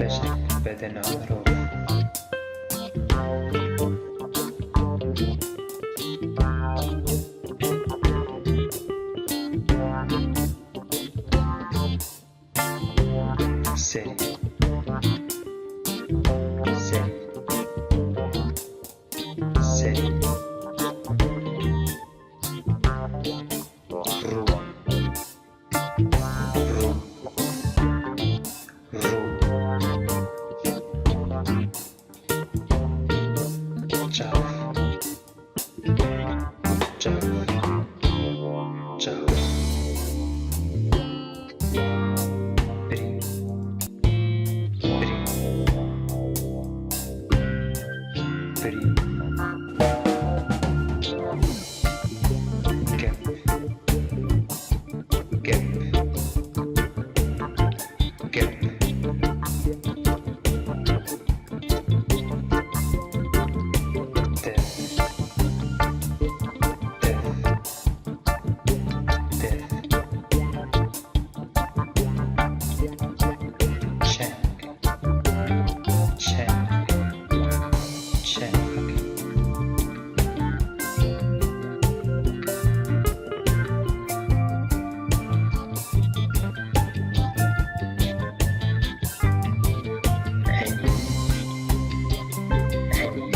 بشكل بدن معروف. سري سري سري رو رو رو جاف جاف جاف بري بري بري جب جب جب دف دف دف شنك شنك شنك عيني عيني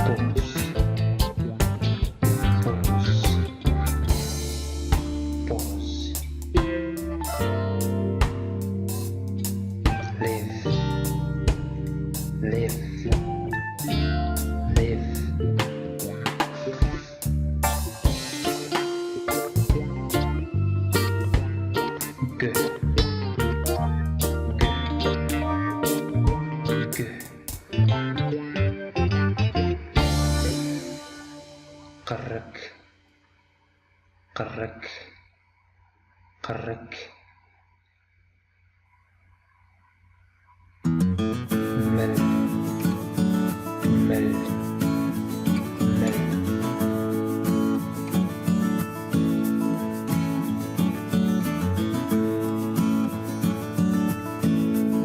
بوس بوس بوس live live live good good good قرك قرك قرك مل مل مل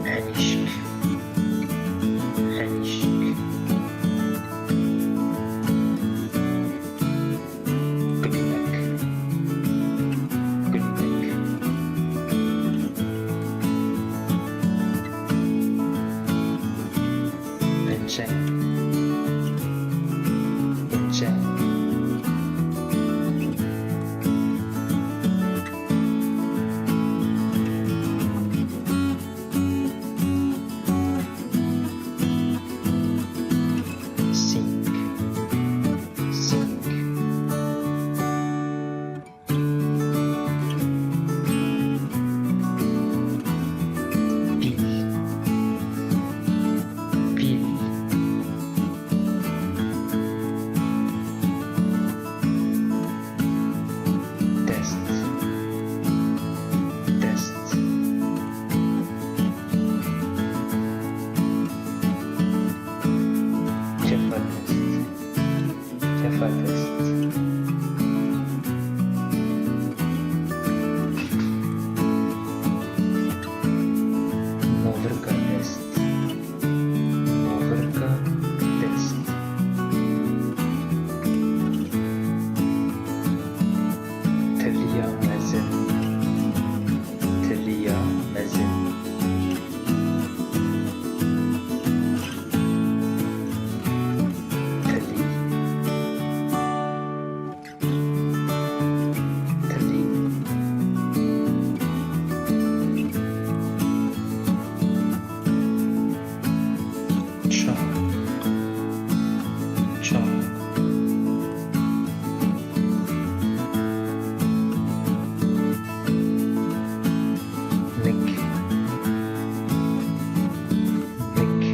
عيشك عيشك قلبك قلبك انشك انشك sink sink pil pil test test جفا تست جفا تست موفركا تست موفركا تست تليا مازن تليا مازن تلي تلي شاق شاق نك نك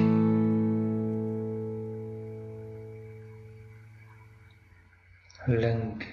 لنك